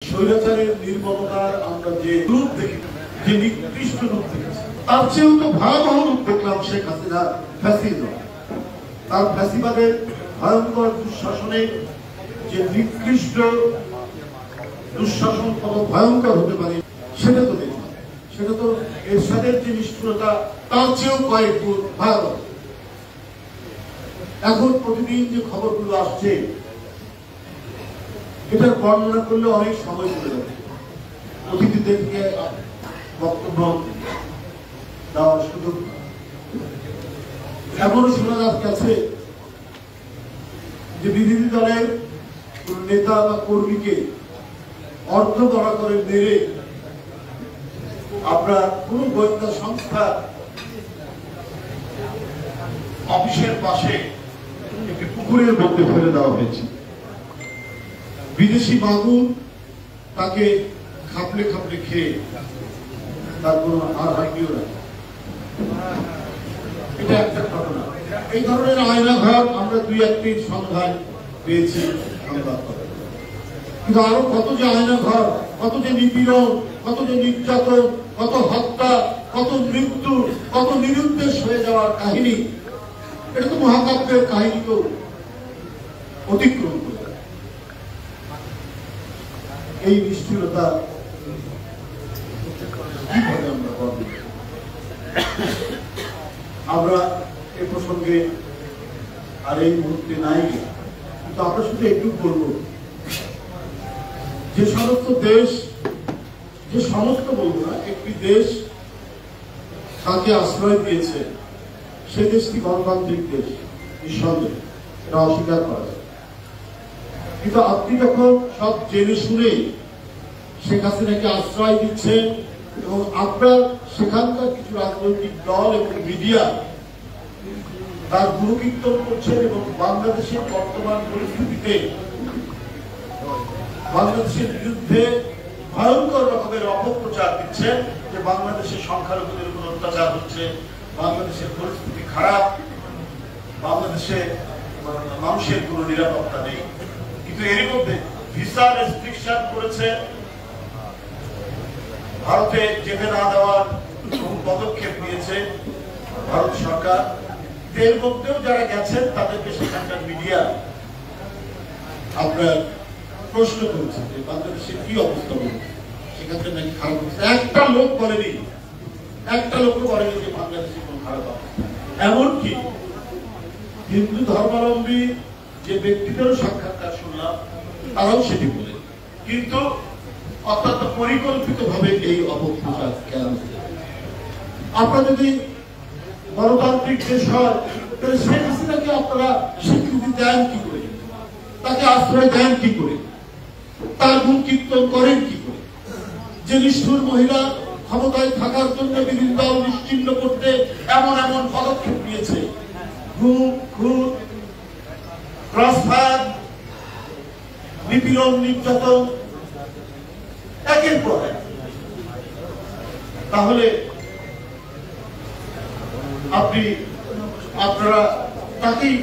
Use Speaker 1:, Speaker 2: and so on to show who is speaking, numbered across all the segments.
Speaker 1: স্বৈরাচারের নির্মমতার আমরা যে রূপ দেখি, যে নিকৃষ্ট রূপ দেখেছি, তার চেয়েও তো ভয়াবহ রূপ দেখলাম শেখ হাসিনা ফ্যাসিজম। তার ফ্যাসিবাদের ভয়ঙ্কর দুঃশাসনে যে নিকৃষ্ট দুঃশাসন কত ভয়ঙ্কর হতে পারে সেটা তো দেখলাম। সেটা তো এরশাদের যে নিষ্ঠুরতা তার চেয়েও কয়েক গুণ ভয়াবহ। এখন প্রতিদিন যে খবরগুলো আসছে এটার বর্ণনা করলে অনেক সময় চলে যাবে। অতিথিদেরকে বক্তব্য দেওয়ার সুযোগ এমনও শোনা যাচ্ছে যে বিরোধী দলের কোন নেতা বা কর্মীকে অর্থ বড় করে মেরে আপনার কোন গোয়েন্দা সংস্থা অফিসের পাশে একটি পুকুরের মধ্যে ফেলে দেওয়া হয়েছে। বিদেশি মাগুর তাকে খাপলে খাপলে খেয়ে তার কোন আর হাইটিও না। এটা একটা ঘটনা। এই ধরনের আয়নাঘর আমরা দুই একটি সন্ধান পেয়েছি সংবাদ, কিন্তু আরো কত যে আয়নাঘর, কত যে নিপীড়ন, কত যে নির্যাতন, কত হত্যা, কত মৃত্যু, কত নিরুদ্দেশ হয়ে যাওয়ার কাহিনী, এটা তো মহাকাব্যের কাহিনীকেও অতিক্রম করে। এই নিষ্ঠুরতা কিভাবে আমরা করব? আমরা এ প্রসঙ্গে আর এই মুহূর্তে নাই, কিন্তু আমরা শুধু একটু বলব, যে সমস্ত দেশ, যে সমস্ত বলবো না, একটি দেশ তাকে আশ্রয় দিয়েছে, সে দেশটি গণতান্ত্রিক দেশ, নিঃসন্দেহে, এটা অস্বীকার করা যায়। কিন্তু আপনি যখন সব জেনে শুনে শেখ হাসিনাকে আশ্রয় দিচ্ছেন এবং আপনার সেখানকার কিছু রাজনৈতিক দল এবং মিডিয়া তার গুণকীর্তন করছেন এবং বাংলাদেশের বর্তমান পরিস্থিতিতে বাংলাদেশের বিরুদ্ধে ভয়ঙ্কর রকমের অপপ্রচার দিচ্ছেন যে বাংলাদেশের সংখ্যালঘুদের উপর অত্যাচার হচ্ছে, বাংলাদেশের পরিস্থিতি খারাপ, বাংলাদেশে মানুষের কোনো নিরাপত্তা নেই। কিন্তু এর মধ্যে ভিসা রেস্ট্রিকশন করেছে, ভারতে যেতে না দেওয়ার পদক্ষেপ নিয়েছে ভারত সরকার। এর মধ্যেও যারা গেছেন তাদেরকে সেখানকার মিডিয়া আপনার প্রশ্ন করছে যে বাংলাদেশের কি অবস্থা বলছে, সেখানকার নাকি খারাপ অবস্থা। একটা লোক বলেনি, একটা লোকও বলেনি যে বাংলাদেশের কোন খারাপ অবস্থা। এমনকি হিন্দু ধর্মাবলম্বী যে ব্যক্তিদেরও সাক্ষাৎকার শুনলাম তারাও সেটি বলে। কিন্তু অত্যন্ত পরিকল্পিত ভাবে এই অপপ্রচার কেন? আপনারা যদি গণতান্ত্রিক দেশ হয় তাহলে শেখ হাসিনাকে আপনারা স্বীকৃতি দেন কি করে, তাকে আশ্রয় দেন কি করে, তার গুণ কীর্তন করেন কি করে? যে নিষ্ঠুর মহিলা ক্ষমতায় থাকার জন্য বিরোধী দল নিশ্চিহ্ন করতে এমন এমন পদক্ষেপ নিয়েছে, গুম, খুন, ক্রসফায়ার, নিপীড়ন, নির্যাতন একের পর এক, তাহলে আপনারা তাকেই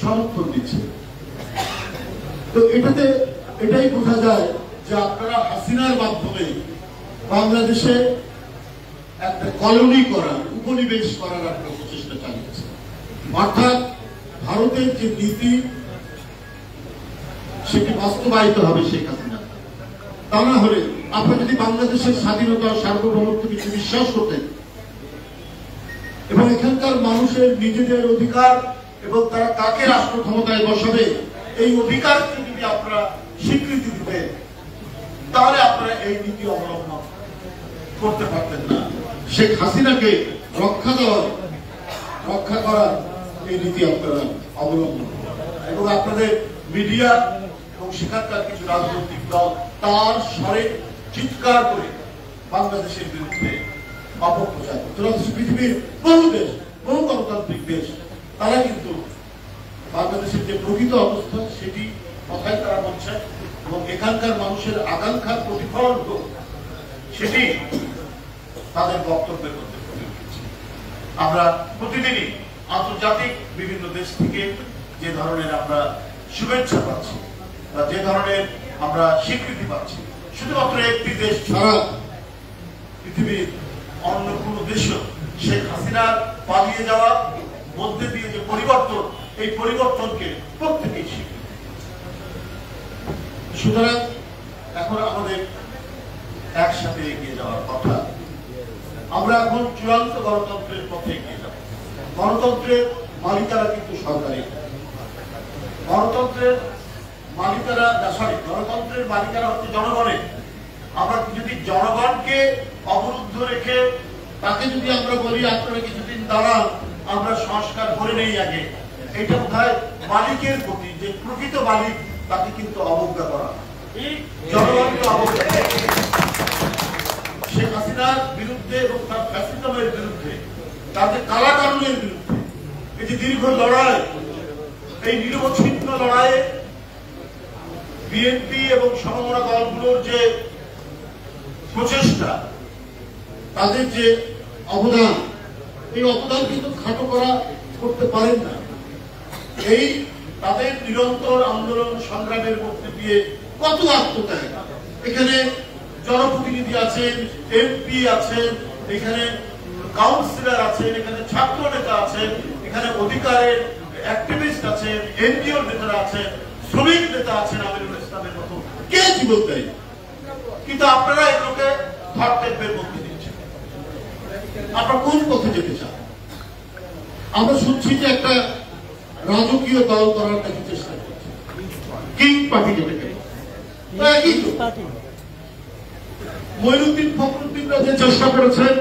Speaker 1: সমর্থন দিচ্ছেন। তো এটাই বোঝা যায় যে আপনারা হাসিনার মাধ্যমে বাংলাদেশে একটা কলোনি করার, উপনিবেশ করার একটা প্রচেষ্টা চালিয়েছে। অর্থাৎ ভারতের যে নীতি সেটি বাস্তবায়িত হবে শেখ হাসিনা। তা না হলে আপনারা যদি বাংলাদেশের স্বাধীনতা, সার্বভৌমত্ব কিছু বিশ্বাস করতেন এবং এখানকার মানুষের নিজেদের অধিকার এবং তারা কাকে রাষ্ট্র ক্ষমতায় বসাবে এই অধিকারকে যদি আপনারা স্বীকৃতি দিতেন, তাহলে আপনারা এই নীতি অবলম্বন করতে পারতেন না। শেখ হাসিনাকে রক্ষা করার এই নীতি আপনারা অবলম্বন এবং আপনাদের মিডিয়া এবং সেখানকার কিছু রাজনৈতিক দল তার স্বরে চিৎকার করে বাংলাদেশের বিরুদ্ধে অপপ্রচার করছে। পৃথিবীর বহু দেশ, বহু গণতান্ত্রিক দেশ, তারা কিন্তু বাংলাদেশের যে প্রকৃত অবস্থা সেটি কথায় তারা বলছে এবং এখানকার মানুষের আকাঙ্ক্ষার প্রতিফলন সেটি তাদের বক্তব্যের মধ্যে ফুটে উঠেছে। আমরা প্রতিদিনই আন্তর্জাতিক বিভিন্ন দেশ থেকে যে ধরনের আমরা শুভেচ্ছা পাচ্ছি বা যে ধরনের আমরা স্বীকৃতি পাচ্ছি। শুধুমাত্র একটি দেশ ছাড়া পৃথিবীর অন্য কোন দেশও শেখ হাসিনার পালিয়ে যাওয়া মধ্যে দিয়ে যে পরিবর্তন, এই পরিবর্তনকে প্রত্যেকেই স্বীকৃতি। সুতরাং এখন আমাদের একসাথে এগিয়ে যাওয়ার কথা। আমরা এখন চূড়ান্ত গণতন্ত্রের পথে এগিয়ে যাব। গণতন্ত্রের মালিকারা কিন্তু সরকারি, গণতন্ত্রের গণতন্ত্রের মালিকারা হচ্ছে জনগণের। আমরা যদি জনগণকে অবরুদ্ধ রেখে তাকে যদি আমরা বলি আপনারা কিছুদিন দাঁড়ান, আমরা সংস্কার করে নেই আগে, এটা বোধহয় মালিকের প্রতি, যে প্রকৃত মালিক তাকে কিন্তু অবজ্ঞা করা, জনগণকে অবজ্ঞা। শেখ হাসিনার বিরুদ্ধে এবং তার ফ্যাসিজমের বিরুদ্ধে, তাদের কালা কানুনের বিরুদ্ধে এই যে দীর্ঘ লড়াই, এই নিরবচ্ছিন্ন লড়াইয়ে বিএনপি এবং সমমনা দলগুলোর যে প্রচেষ্টা, তাদের যে অবদান, এই অবদান কিন্তু খাটো করতে পারেন না। এই তাদের নিরন্তর আন্দোলন সংগ্রামের মধ্যে দিয়ে কত আত্মত্যাগ, এখানে জনপ্রতিনিধি আছেন, এমপি আছেন, এখানে কাউন্সিলর আছেন, এখানে ছাত্র নেতা আছেন, এখানে অধিকারের অ্যাক্টিভিস্ট আছেন, এনজিওর নেতারা আছেন, শ্রমিক নেতা আছেন, আমিরুল ইসলামের মতো কে জীবন দেয়। কিন্তু আপনারা এগুলোকে ধরতে বের করতে দিচ্ছেন। আপনারা কোন পথে যেতে চান? আমরা শুনছি যে একটা রাজকীয় দল করার নাকি চেষ্টা করছে, কিং পার্টি যেটাকে। মঈনুদ্দিন ফখরুদ্দিনরা যে চেষ্টা করেছেন,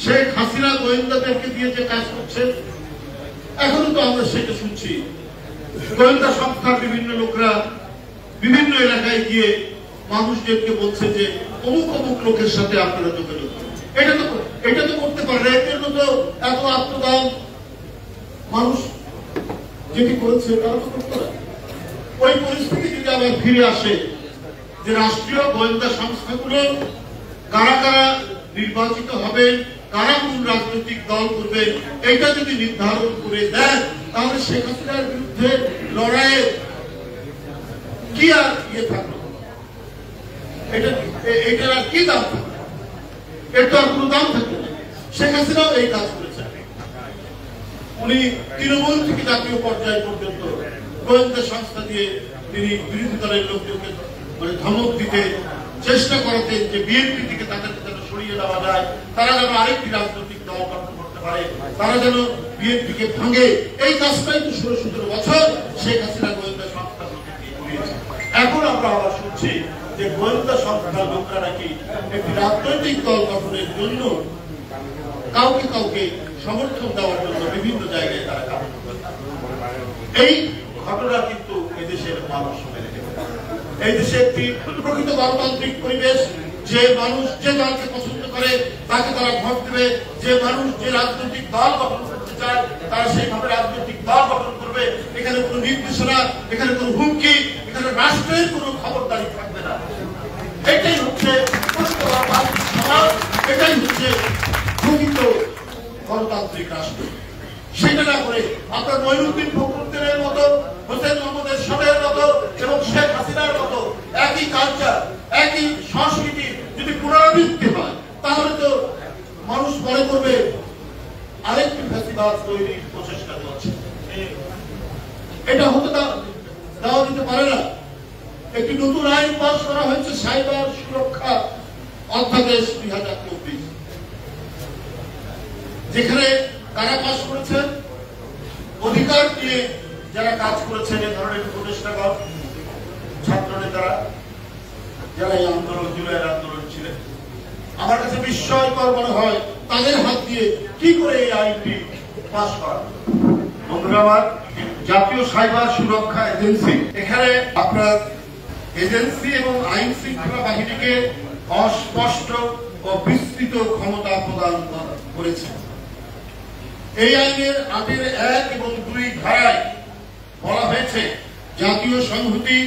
Speaker 1: শেখ হাসিনা গোয়েন্দাদেরকে দিয়ে যে কাজ করছেন, এখনো তো আমরা সেটা শুনছি। গোয়েন্দা সংস্থার বিভিন্ন লোকরা বিভিন্ন এলাকায় গিয়ে মানুষদেরকে বলছে যে অমুক অমুক লোকের সাথে আপনারা যোগাযোগ করুন। এটা তো করতে পারে। এর জন্য তো এত আত্মদান মানুষ যেটি করেছে তারা তো করতে পারে। ওই পরিস্থিতি যদি আবার ফিরে আসে যে রাষ্ট্রীয় গোয়েন্দা সংস্থাগুলো কারা কারা নির্বাচিত হবেন, কারা কোন রাজনৈতিক দল করবেন, এটা যদি নির্ধারণ করে দেন, তাহলে শেখ হাসিনার বিরুদ্ধে লড়াইয়ে কি আর থাকলো? এটার আর কি দাম থাকবে? এর তো আর কোনো দাম থাকবে না। শেখ হাসিনাও এই কাজ করেছেন। উনি তৃণমূল থেকে জাতীয় পর্যায় পর্যন্ত গোয়েন্দা সংস্থা দিয়ে তিনি বিরোধী দলের লোকজনকে ধমক দিতে চেষ্টা করাতেন যে বিএনপি থেকে তাদেরকে যেন সরিয়ে দেওয়া যায়, তারা যেন আরেকটি রাজনৈতিক দল গঠন করতে পারে, তারা যেন বিএনপিকে ভাঙে। এই কাজটাই তো 16-17 বছর শেখ হাসিনা গোয়েন্দা সংস্থাগুলোকে করিয়েছে। এখন আমরা আবার শুনছি যে গোয়েন্দা সংস্থার লোকরা নাকি একটি রাজনৈতিক দল গঠনের জন্য কাউকে কাউকে সমর্থন দেওয়ার জন্য বিভিন্ন জায়গায় তারা কাজ করছে। এই ঘটনা কিন্তু এদেশের মানুষ মেনে নেবে। এই দেশে একটি প্রকৃত গণতান্ত্রিক পরিবেশ, যে মানুষ যে দলকে পছন্দ করে তাকে তারা ভোট দেবে, যে মানুষ যে রাজনৈতিক দল গঠন করতে চায় তারা সেইভাবে রাজনৈতিক দল গঠন করবে। এখানে কোনো নির্দেশনা, এখানে কোনো হুমকি, এখানে রাষ্ট্রের কোনো খবরদারি থাকবে না। এটাই হচ্ছে সমাজ, এটাই হচ্ছে প্রকৃত গণতান্ত্রিক রাষ্ট্র। সেটা না করে আপনার মঈনুদ্দিন ফখরুদ্দিনের মতো, হোসেন মোহাম্মদ এরশাদের মতো এবং শেখ হাসিনার মতো একই কালচার, একই সংস্কৃতি যদি পুনরাবৃত্তি হয়, তাহলে তো মানুষ মনে করবে আরেকটি ফ্যাসিবাদ তৈরির প্রচেষ্টা চলছে। এটা হতে দেওয়া যেতে পারে না। একটি নতুন আইন পাস করা হয়েছে, সাইবার সুরক্ষা অধ্যাদেশ 2024, যেখানে কারা পাস করেছেন, অধিকার নিয়ে যারা কাজ করেছেন, এ ধরনের প্রচেষ্টাগত ছাত্র নেতারা যারা এই আন্দোলন, জুলাইয়ের আন্দোলন ছিলেন, আমার কাছে বিস্ময়কর মনে হয় তাদের হাত দিয়ে কি করে এই আইনটি পাস করা। বন্ধুরা আমার, জাতীয় সাইবার সুরক্ষা এজেন্সি, এখানে আপনার এজেন্সি এবং আইন শৃঙ্খলা বাহিনীকে অস্পষ্ট ও বিস্তৃত ক্ষমতা প্রদান করেছে। এই আইনের 8-1 এবং 2 ধারায় বলা হয়েছে, জাতীয় সংহতি,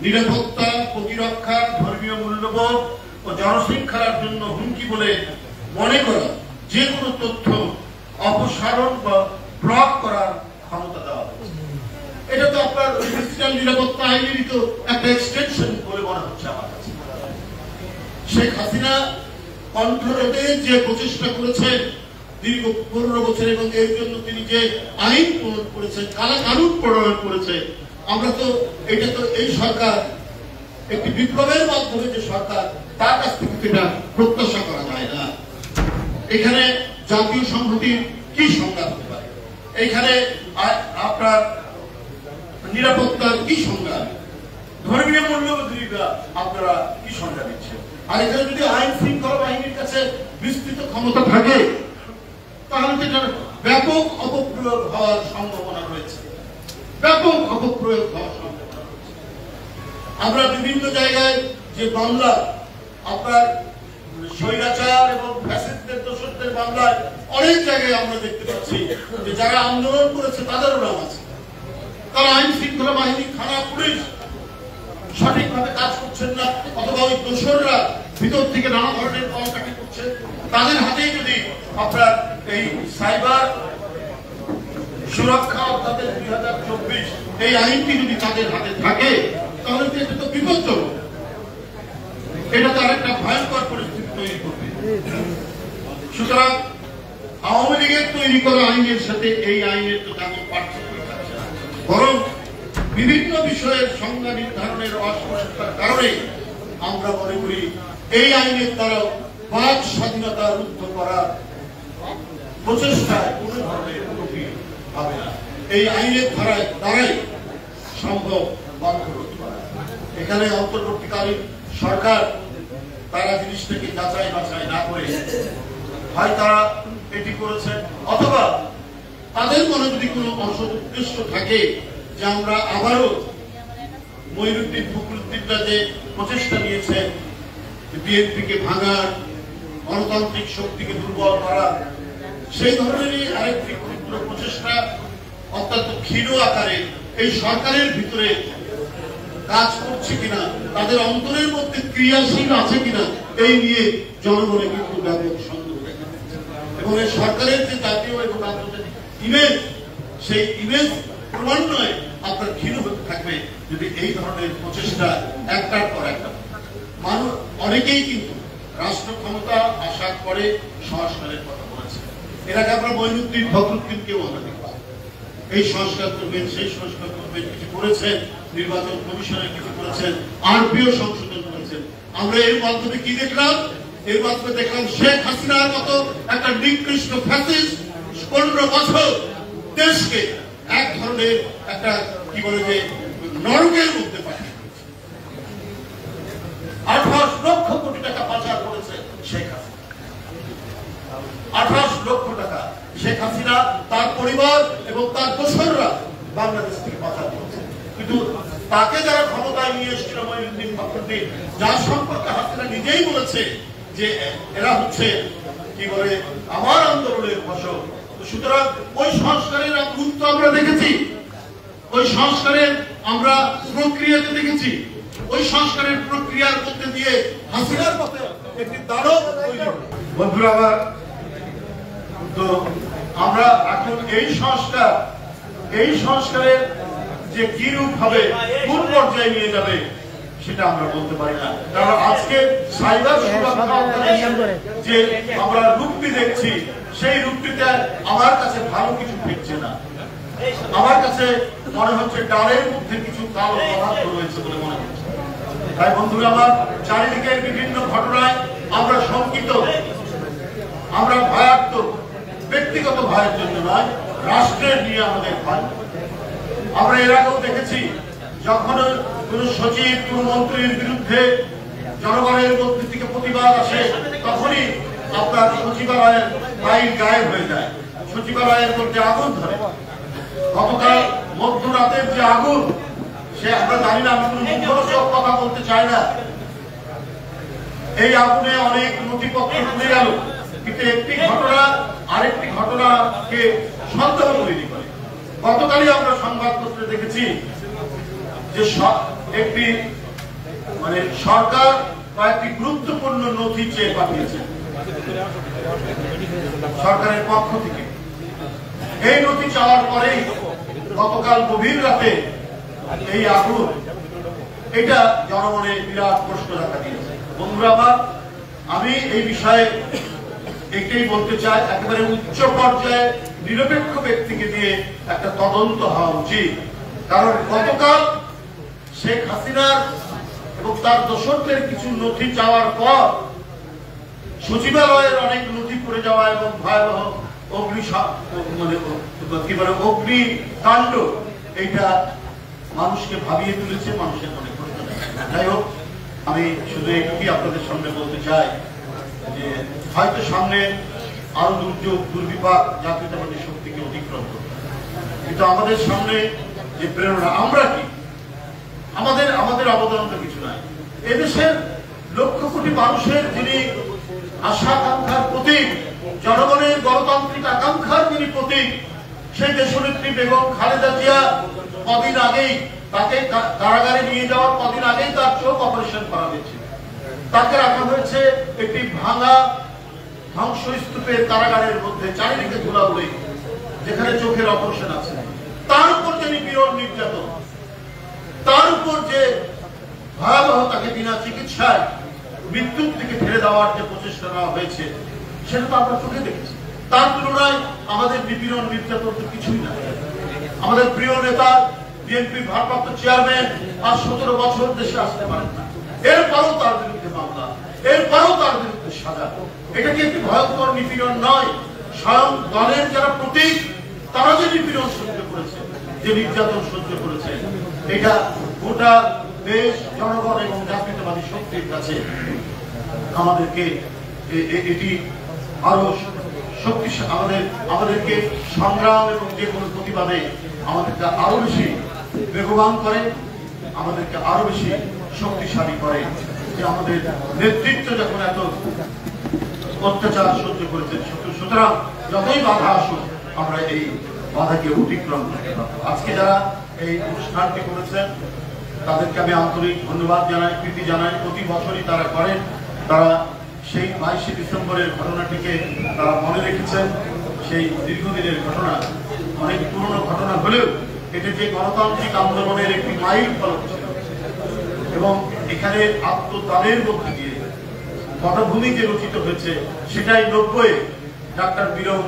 Speaker 1: নিরাপত্তা, প্রতিরক্ষা, ধর্মীয় মূল্যবোধ ও জনশৃঙ্খলার জন্য হুমকি বলে মনে করা যে কোনো তথ্য অপসারণ বা ব্লক করার ক্ষমতা দেওয়া হয়েছে। এটা তো আপনার ডিজিটাল নিরাপত্তা আইনেরই তো একটা এক্সটেনশন বলে মনে হচ্ছে আমার কাছে। শেখ হাসিনা কণ্ঠরোধে যে প্রচেষ্টা করেছেন দীর্ঘ 15 বছর, এবং এর জন্য তিনি যে আইন প্রণয়ন করেছেন, কানুন প্রণয়ন করেছে, আমরা তো এটা তো এই সরকার একটি বিপ্লবের মাধ্যমে যে সরকার, তার কাছ থেকে সেটা প্রত্যাশা করা যায় না। এখানে জাতীয় সংহতির কি সংজ্ঞা হতে পারে? এখানে আপনার নিরাপত্তার কি সংজ্ঞা, ধর্মীয় মূল্যবোধীরা আপনারা কি সংজ্ঞা দিচ্ছেন? আর এখানে যদি আইন শৃঙ্খলা বাহিনীর কাছে বিস্তৃত ক্ষমতা থাকে, তাহলে তো এটার ব্যাপক অপপ্রয়োগ হওয়ার সম্ভাবনা রয়েছে, ব্যাপক অপপ্রয়োগ হওয়ার সম্ভাবনা রয়েছে। আমরা বিভিন্ন জায়গায় যে মামলা, আপনার স্বৈরাচার এবং ফ্যাসিস্টদের দোষরদের মামলায় অনেক জায়গায় আমরা দেখতে পাচ্ছি যে যারা আন্দোলন করেছে তাদেরও নাম আছে। তারা আইন শৃঙ্খলা বাহিনী, থানা, পুলিশ সঠিকভাবে কাজ করছেন না, অথবা ওই দোষররা ভিতর থেকে নানা ধরনের কলকাঠি করছে। তাদের হাতেই যদি আপনার এই সাইবার সুরক্ষা অধ্যাদেশ 2024 এই আইনটি যদি তাদের হাতে থাকে, তাহলে তো এটা তো বিপজ্জনক। এটা তো আরেকটা ভয়ঙ্কর পরিস্থিতি তৈরি করবে। সুতরাং আওয়ামী লীগের তৈরি করা আইনের সাথে এই আইনের তো তেমন পার্থক্য থাকছে না, বরং বিভিন্ন বিষয়ের সংজ্ঞা নির্ধারণের অস্পষ্টতার কারণে আমরা মনে করি এই আইনের দ্বারা বাক স্বাধীনতা রুদ্ধ করার প্রচেষ্টায় কোন ধরনের উন্নতি হবে না। এই আইনের দ্বারাই সম্ভব বন্ধ করতে পারে। এখানে অন্তর্বর্তীকালীন সরকার তারা জিনিসটাকে যাচাই বাছাই না করে হয় তারা এটি করেছেন, অথবা তাদের মনে যদি কোনো অসৎ উদ্দেশ্য থাকে যে আমরা আবারও মঈনুদ্দিন ফখরুদ্দিনরা যে প্রচেষ্টা নিয়েছেন বিএনপিকে ভাঙার, গণতান্ত্রিক শক্তিকে দুর্বল করার, সেই ধরনেরই আরেকটি ক্ষুদ্র প্রচেষ্টা অত্যন্ত ক্ষীণ আকারে এই সরকারের ভিতরে কাজ করছে কিনা, তাদের অন্তরের মধ্যে ক্রিয়াশীল আছে কিনা, এই নিয়ে জনগণে কিন্তু ব্যাপক সন্দেহ দেখা যাচ্ছে। এবং এই সরকারের যে জাতীয় এবং আন্তর্জাতিক ইমেজ, সেই ইমেজ ক্রমান্বয়ে আপনার ক্ষীণ হতে থাকবে যদি এই ধরনের প্রচেষ্টা একটার পর একটা। মানুষ অনেকেই কিন্তু রাষ্ট্র ক্ষমতা আশা করে সংস্কারের কথা বলেছে। এর আগে আমরা মঈনুদ্দিন ফখরুদ্দিনকেও আমরা দেখলাম এই সংস্কার করবেন, সেই সংস্কার করবেন, কিছু করেছেন, নির্বাচন কমিশনের কিছু করেছেন, আরপিও সংশোধন করেছেন। আমরা এর মাধ্যমে কি দেখলাম? এর মাধ্যমে দেখলাম শেখ হাসিনার মতো একটা নিকৃষ্ট ফ্যাসিস্ট 15 বছর দেশকে এক ধরনের একটা কি বলে যে নরকের মধ্যে পাঠিয়ে 18 লক্ষ কোটি টাকা পাচার করেছে শেখ হাসিনা। 18 লক্ষ টাকা শেখ হাসিনা, তার পরিবার এবং তার দোসররা বাংলাদেশ থেকে পাচার করেছে। কিন্তু তাকে যারা ক্ষমতায় নিয়ে এসেছিল মঈনুদ্দিন ফখরুদ্দিন, যার সম্পর্কে হাসিনা নিজেই বলেছে যে এরা হচ্ছে কি বলে আমার আন্দোলনের ফসল। সুতরাং ওই সংস্কারের গুরুত্ব আমরা দেখেছি, ওই সংস্কারের আমরা প্রক্রিয়াতে দেখেছি, ওই সংস্কারের প্রক্রিয়ার মধ্যে দিয়ে হাসিনার পথে একটি দানব তৈরি হলো। বন্ধুরা আমার, তো আমরা এখন এই সংস্কারের যে কি রূপ হবে, কোন পর্যায়ে নিয়ে যাবে, সেটা আমরা বলতে পারি না। কারণ আজকে সাইবার সুরক্ষা যে আমরা রূপটি দেখছি, সেই রূপটিতে আমার কাছে ভালো কিছু দেখছে না। আমার কাছে মনে হচ্ছে ডালের মধ্যে কিছু কালো পদার্থ রয়েছে বলে মনে হচ্ছে। তাই বন্ধুরা আমার, চারিদিকের বিভিন্ন ঘটনায় আমরা শঙ্কিত, আমরা ভয়াত্মক, ব্যক্তিগত ভয়ের জন্য নয়, রাষ্ট্রের নিয়ে আমাদের ভয়। আমরা এর আগেও দেখেছি যখন কোন সচিব, কোন মন্ত্রীর বিরুদ্ধে জনগণের মধ্যে থেকে প্রতিবাদ আসে, তখনই আপনার সচিবালয়ের ফাইল গায়েব হয়ে যায়, সচিবালয়ের মধ্যে আগুন ধরে। গতকাল মধ্যরাতের যে আগুন, সে আমরা জানি না, আমি সব কথা বলতে চাই না। এই আগুনে অনেক নথিপত্র পুড়ে গেল, কিন্তু একটি ঘটনা আরেকটি ঘটনাকে সন্দেহ তৈরি করে। গতকালই আমরা সংবাদপত্রে দেখেছি যে একটি সরকার কয়েকটি গুরুত্বপূর্ণ নথি চেয়ে পাঠিয়েছে সরকারের পক্ষ থেকে। এই নথি চাওয়ার পরেই গতকাল গভীর রাতে এই আগুন, এটা জনমনে বিরাট প্রশ্ন দেখা দিয়েছে। বন্ধুরা আমার, আমি এই বিষয়ে এটাই বলতে চাই, একেবারে উচ্চ পর্যায়ে নিরপেক্ষ ব্যক্তিকে দিয়ে একটা তদন্ত হওয়া উচিত। কারণ গতকাল শেখ হাসিনার এবং তার দোসরদের কিছু নথি চাওয়ার পর সচিবালয়ের অনেক নথি পড়ে যাওয়া এবং ভয়াবহ অগ্নিকাণ্ড, এইটা মানুষকে ভাবিয়ে তুলেছে, মানুষের মনে প্রশ্ন। যাই হোক, আমি শুধু এইটুকুই আপনাদের সামনে বলতে চাই যে হয়তো সামনে আরো দুর্যোগ দুর্বিপাক জাতীয়তাবাদী শক্তিকে অতিক্রম করবে, কিন্তু আমাদের সামনে যে প্রেরণা, আমরা কি আমাদের অবদান তো কিছু নাই। এদেশের লক্ষ কোটি মানুষের যিনি আশা আকাঙ্ক্ষার প্রতীক, জনগণের গণতান্ত্রিক আকাঙ্ক্ষার যিনি প্রতীক, সেই দেশনেত্রী বেগম খালেদা জিয়া কদিন আগেই, তাকে কারাগারে নিয়ে যাওয়ার কদিন আগেই তার চোখ অপারেশন করা হয়েছে। তাকে রাখা হয়েছে একটি ভাঙা ধ্বংসস্তূপের কারাগারের মধ্যে, চারিদিকে ধুলাউড়ি, যেখানে চোখের অপারেশন আছে। তার উপর যে নিপীড়ন নির্যাতন, তার উপর যে ভয়াবহ, তাকে বিনা চিকিৎসায় মৃত্যুর দিকে ঠেলে দেওয়ার যে প্রচেষ্টা নেওয়া হয়েছে, সেটা তো আমরা চোখে দেখেছি। তার তুলনায় আমাদের নিপীড়ন নির্যাতন তো কিছুই না। আমাদের প্রিয় নেতা, বিএনপির ভারপ্রাপ্ত চেয়ারম্যান আর 17 বছর দেশে আসতে পারেন না, এরপরও তার বিরুদ্ধে মামলা, এরপরও তার বিরুদ্ধে সাজা। এটা কি একটি ভয়ঙ্কর নিপীড়ন নয়? স্বয়ং দলের যারা প্রতীক, তারা যে নিপীড়ন সহ্য করেছে, যে নির্যাতন সহ্য করেছে, এটা গোটা দেশ, জনগণ এবং জাতীয়তাবাদী শক্তির কাছে আমাদেরকে এটি আরো শক্তিশালী, আমাদেরকে সংগ্রাম এবং যে কোনো প্রতিবাদে আমাদেরকে আরো বেশি বেগবান করে, আমাদেরকে আরো বেশি শক্তিশালী করে। যে আমাদের নেতৃত্ব যখন এত অত্যাচার সহ্য করেছেন, সুতরাং যতই বাধা আসুক আমরা এই বাধাকে অতিক্রম করতে পারবো। আজকে যারা এই অনুষ্ঠানটি করেছেন তাদেরকে আমি আন্তরিক ধন্যবাদ জানাই, প্রীতি জানাই। প্রতি বছরই তারা করেন, তারা সেই 22শে ডিসেম্বরের ঘটনাটিকে তারা মনে রেখেছেন। সেই দীর্ঘদিনের ঘটনা, অনেক পুরনো ঘটনা হলেও এটা যে গণতান্ত্রিক আন্দোলনের একটি মাইল ফলক ছিল এবং এখানে আত্মদানের মধ্যে দিয়ে পটভূমি যে রচিত হয়েছে, সেটাই 90-এ ডাক্তার বীরম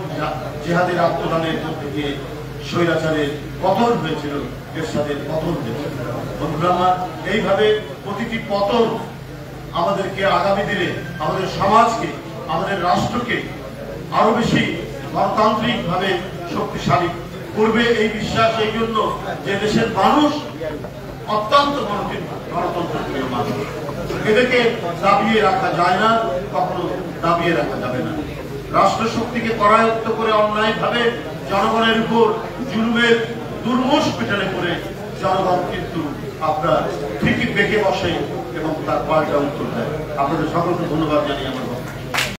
Speaker 1: জিহাদের আত্মদানের মধ্যে দিয়ে স্বৈরাচারের পতন হয়েছিল, এরশাদের পতন হয়েছিল। বন্ধুরা আমার, এইভাবে প্রতিটি পতন আমাদেরকে আগামী দিনে আমাদের সমাজকে, আমাদের রাষ্ট্রকে আরো বেশি গণতান্ত্রিক ভাবে শক্তিশালী করবে, এই বিশ্বাস। এই জন্য যে দেশের মানুষ অত্যন্ত গণতন্ত্রপ্রিয় মানুষ, এদেরকে দাবিয়ে রাখা যায় না, কখনো দাবিয়ে রাখা যাবে না। রাষ্ট্র শক্তিকে করায়ত্ত করে অন্যায় ভাবে জনগণের উপর জুলুমের দুর্মুষ পেটালে করে জনগণ কিন্তু আপনার ঠিকই বেঁকে বসে এবং তার পাল্টা উত্তর দেয়। আপনাদের সকলকে ধন্যবাদ জানিয়ে আমার